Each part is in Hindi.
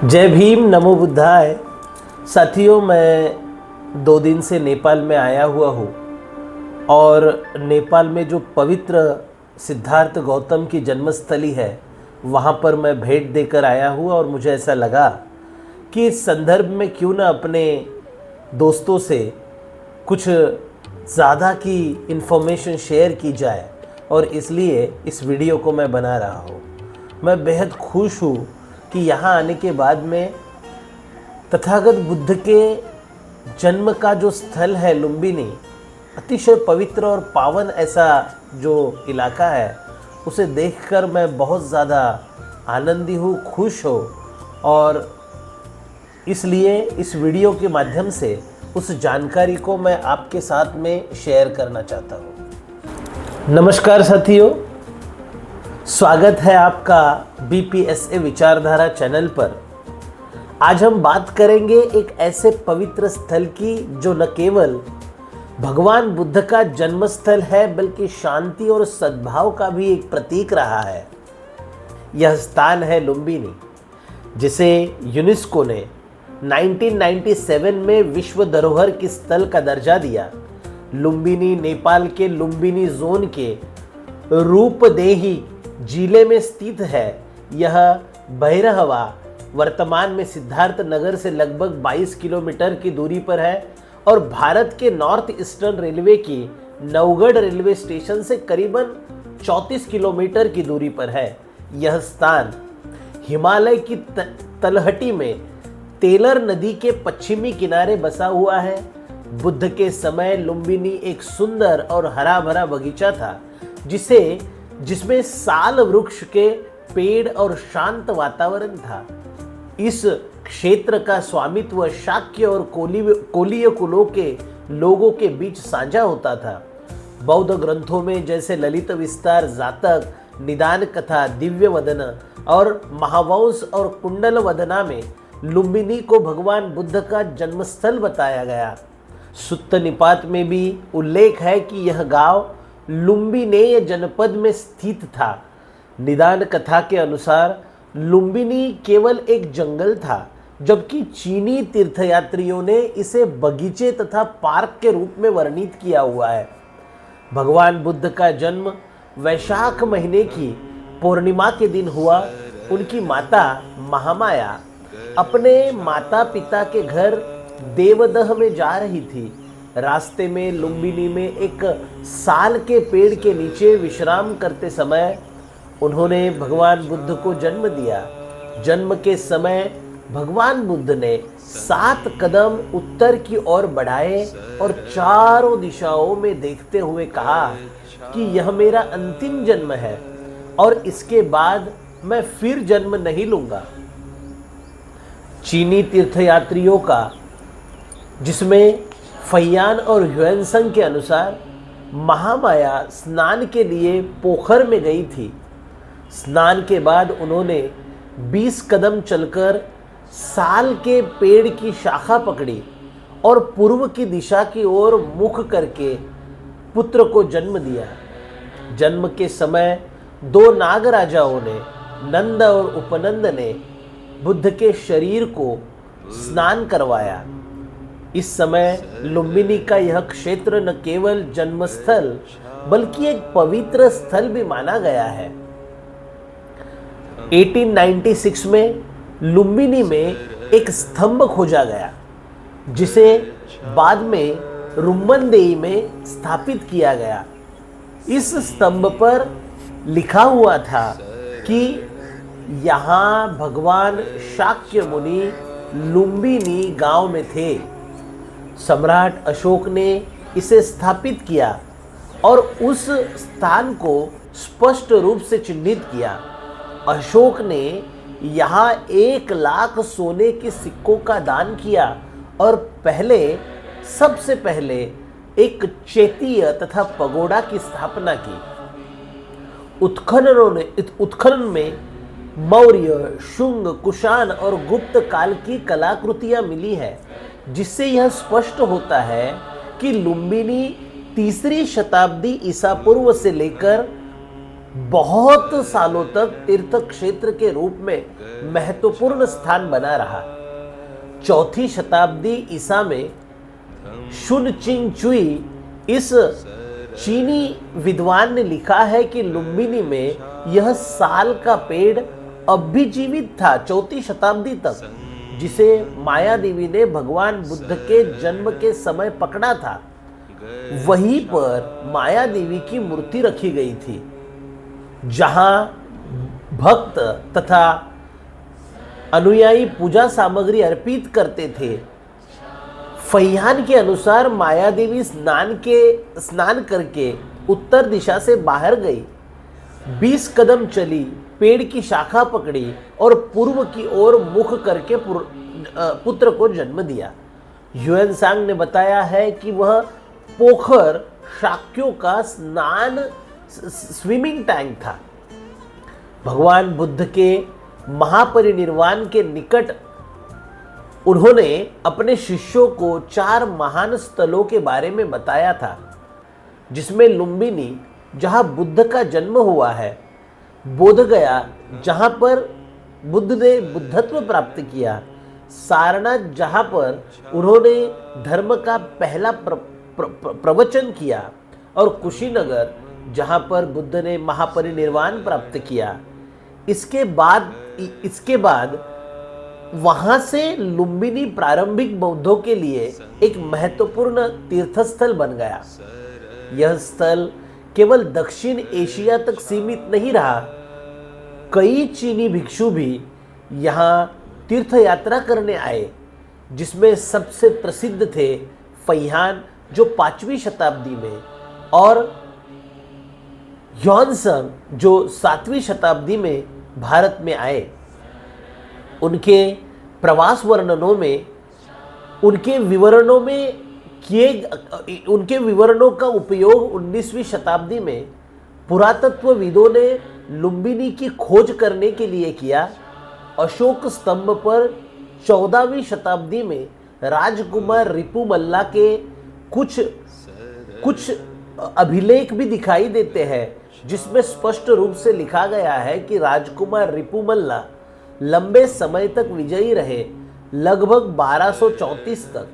जय भीम, नमो बुद्धाय। साथियों, मैं 2 दिन से नेपाल में आया हुआ हूँ और नेपाल में जो पवित्र सिद्धार्थ गौतम की जन्मस्थली है वहाँ पर मैं भेंट देकर आया हूँ और मुझे ऐसा लगा कि इस संदर्भ में क्यों ना अपने दोस्तों से कुछ ज़्यादा की इन्फॉर्मेशन शेयर की जाए, और इसलिए इस वीडियो को मैं बना रहा हूँ। मैं बेहद खुश हूँ कि यहाँ आने के बाद में तथागत बुद्ध के जन्म का जो स्थल है लुम्बिनी, अतिशय पवित्र और पावन ऐसा जो इलाका है, उसे देखकर मैं बहुत ज़्यादा आनंदी हूँ, खुश हूँ, और इसलिए इस वीडियो के माध्यम से उस जानकारी को मैं आपके साथ में शेयर करना चाहता हूँ। नमस्कार साथियों, स्वागत है आपका BPSA विचारधारा चैनल पर। आज हम बात करेंगे एक ऐसे पवित्र स्थल की जो न केवल भगवान बुद्ध का जन्मस्थल है बल्कि शांति और सद्भाव का भी एक प्रतीक रहा है। यह स्थान है लुम्बिनी, जिसे यूनेस्को ने 1997 में विश्व धरोहर की स्थल का दर्जा दिया। लुम्बिनी नेपाल के लुम्बिनी जोन के रूपदेही जिले में स्थित है। यह भैरहवा वर्तमान में सिद्धार्थ नगर से लगभग 22 किलोमीटर की दूरी पर है और भारत के नॉर्थ ईस्टर्न रेलवे की नवगढ़ रेलवे स्टेशन से करीबन 34 किलोमीटर की दूरी पर है। यह स्थान हिमालय की तलहटी में तेलर नदी के पश्चिमी किनारे बसा हुआ है। बुद्ध के समय लुम्बिनी एक सुंदर और हरा भरा बगीचा था, जिसमें साल वृक्ष के पेड़ और शांत वातावरण था। इस क्षेत्र का स्वामित्व शाक्य और कोलीय कुलों के लोगों के बीच साझा होता था। बौद्ध ग्रंथों में जैसे ललित विस्तार, जातक, निदान कथा, दिव्य वदन और महावंश और कुंडल वदना में लुम्बिनी को भगवान बुद्ध का जन्मस्थल बताया गया। सुत्त निपात में भी उल्लेख है कि यह गांव लुम्बिनेय जनपद में स्थित था। निदान कथा के अनुसार लुम्बिनी केवल एक जंगल था, जबकि चीनी तीर्थयात्रियों ने इसे बगीचे तथा पार्क के रूप में वर्णित किया हुआ है। भगवान बुद्ध का जन्म वैशाख महीने की पूर्णिमा के दिन हुआ। उनकी माता महामाया अपने माता पिता के घर देवदह में जा रही थी। रास्ते में लुम्बिनी में एक साल के पेड़ के नीचे विश्राम करते समय उन्होंने भगवान बुद्ध को जन्म दिया। जन्म के समय भगवान बुद्ध ने 7 कदम उत्तर की ओर बढ़ाए और चारों दिशाओं में देखते हुए कहा कि यह मेरा अंतिम जन्म है और इसके बाद मैं फिर जन्म नहीं लूंगा। चीनी तीर्थयात्रियों का, जिसमें फैयान और ह्वेनसंग के अनुसार, महामाया स्नान के लिए पोखर में गई थी। स्नान के बाद उन्होंने 20 कदम चलकर साल के पेड़ की शाखा पकड़ी और पूर्व की दिशा की ओर मुख करके पुत्र को जन्म दिया। जन्म के समय 2 नागराजाओं ने, नंद और उपनंद ने, बुद्ध के शरीर को स्नान करवाया। इस समय लुम्बिनी का यह क्षेत्र न केवल जन्मस्थल बल्कि एक पवित्र स्थल भी माना गया है। 1896 में लुम्बिनी में एक स्तंभ खोजा गया, जिसे बाद में रुम्बनदेई में स्थापित किया गया। इस स्तंभ पर लिखा हुआ था कि यहाँ भगवान शाक्य मुनि लुम्बिनी गांव में थे। सम्राट अशोक ने इसे स्थापित किया और उस स्थान को स्पष्ट रूप से चिन्हित किया। अशोक ने यहाँ 1 लाख सोने के सिक्कों का दान किया और सबसे पहले एक चैत्य तथा पगोड़ा की स्थापना की। उत्खनन में मौर्य, शुंग, कुषाण और गुप्त काल की कलाकृतियां मिली है, जिससे यह स्पष्ट होता है कि लुम्बिनी 3री शताब्दी ईसा पूर्व से लेकर बहुत सालों तक तीर्थ क्षेत्र के रूप में महत्वपूर्ण स्थान बना रहा। चौथी शताब्दी ईसा में शुन चिंग चुई इस चीनी विद्वान ने लिखा है कि लुम्बिनी में यह साल का पेड़ अब भी जीवित था 4वीं शताब्दी तक, जिसे माया देवी ने भगवान बुद्ध के जन्म के समय पकड़ा था। वहीं पर माया देवी की मूर्ति रखी गई थी, जहां भक्त तथा अनुयायी पूजा सामग्री अर्पित करते थे। फैयान के अनुसार माया देवी स्नान करके उत्तर दिशा से बाहर गई, 20 कदम चली, पेड़ की शाखा पकड़ी और पूर्व की ओर मुख करके पुत्र को जन्म दिया। ह्वेनसांग ने बताया है कि वह पोखर शाक्यों का स्विमिंग टैंक था। भगवान बुद्ध के महापरिनिर्वाण के निकट उन्होंने अपने शिष्यों को 4 महान स्थलों के बारे में बताया था, जिसमें लुम्बिनी जहां बुद्ध का जन्म हुआ है, बोधगया जहां पर बुद्ध ने बुद्धत्व प्राप्त किया, सारनाथ जहां पर उन्होंने धर्म का पहला प्रवचन किया और कुशीनगर जहां पर बुद्ध ने महापरिनिर्वाण प्राप्त किया। इसके बाद वहां से लुम्बिनी प्रारंभिक बौद्धों के लिए एक महत्वपूर्ण तीर्थस्थल बन गया। यह स्थल केवल दक्षिण एशिया तक सीमित नहीं रहा, कई चीनी भिक्षु भी यहाँ तीर्थ यात्रा करने आए, जिसमें सबसे प्रसिद्ध थे फैयान जो 5वीं शताब्दी में और ह्वेनसांग जो 7वीं शताब्दी में भारत में आए। उनके प्रवास वर्णनों में उनके विवरणों का उपयोग 19वीं शताब्दी में पुरातत्वविदों ने लुम्बिनी की खोज करने के लिए किया। अशोक स्तंभ पर 14वीं शताब्दी में राजकुमार रिपुमल्ला के कुछ अभिलेख भी दिखाई देते हैं, जिसमें स्पष्ट रूप से लिखा गया है कि राजकुमार रिपुमल्ला लंबे समय तक विजयी रहे, लगभग 1234 तक।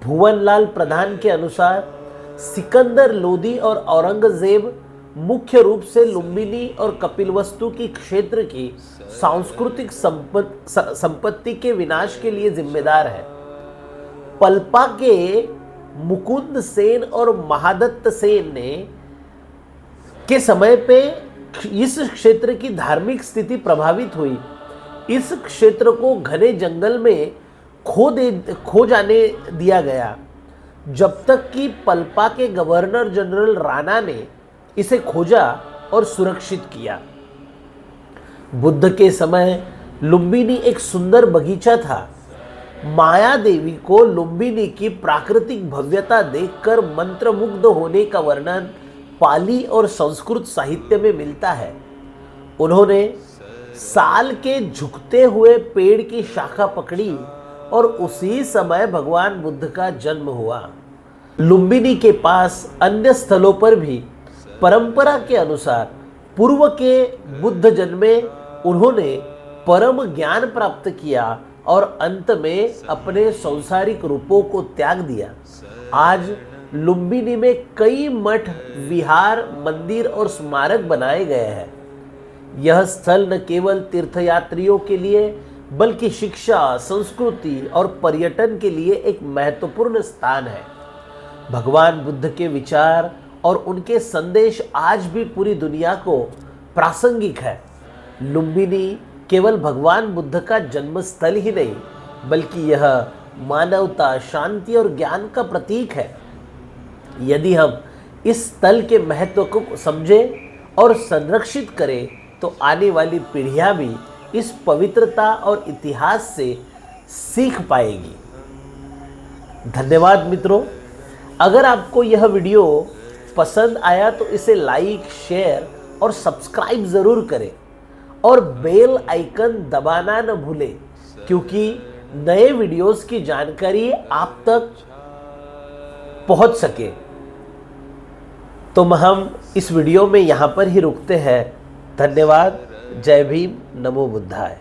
भुवनलाल प्रधान के अनुसार सिकंदर लोदी और औरंगजेब मुख्य रूप से लुम्बिनी और कपिलवस्तु की क्षेत्र की सांस्कृतिक संपत्ति के विनाश के लिए जिम्मेदार है। पल्पा के मुकुंद सेन और महादत्त सेन के समय पे इस क्षेत्र की धार्मिक स्थिति प्रभावित हुई। इस क्षेत्र को घने जंगल में खो जाने दिया गया, जब तक कि पल्पा के गवर्नर जनरल राणा ने इसे खोजा और सुरक्षित किया। बुद्ध के समय लुम्बिनी एक सुंदर बगीचा था। माया देवी को लुम्बिनी की प्राकृतिक भव्यता देखकर मंत्रमुग्ध होने का वर्णन पाली और संस्कृत साहित्य में मिलता है। उन्होंने साल के झुकते हुए पेड़ की शाखा पकड़ी और उसी समय भगवान बुद्ध का जन्म हुआ। लुम्बिनी के पास अन्य स्थलों पर भी परंपरा के अनुसार पूर्व के बुद्ध जन्मे, उन्होंने परम ज्ञान प्राप्त किया और अंत में अपने सांसारिक रूपों को त्याग दिया। आज लुम्बिनी में कई मठ, विहार, मंदिर और स्मारक बनाए गए हैं। यह स्थल न केवल तीर्थयात्रियों के लिए बल्कि शिक्षा, संस्कृति और पर्यटन के लिए एक महत्वपूर्ण स्थान है। भगवान बुद्ध के विचार और उनके संदेश आज भी पूरी दुनिया को प्रासंगिक है। लुम्बिनी केवल भगवान बुद्ध का जन्म स्थल ही नहीं, बल्कि यह मानवता, शांति और ज्ञान का प्रतीक है। यदि हम इस स्थल के महत्व को समझें और संरक्षित करें, तो आने वाली पीढ़ियां भी इस पवित्रता और इतिहास से सीख पाएगी। धन्यवाद मित्रों। अगर आपको यह वीडियो पसंद आया तो इसे लाइक, शेयर और सब्सक्राइब ज़रूर करें और बेल आइकन दबाना न भूलें, क्योंकि नए वीडियोस की जानकारी आप तक पहुंच सके। तो हम इस वीडियो में यहाँ पर ही रुकते हैं। धन्यवाद। जय भीम, नमो बुद्धाय।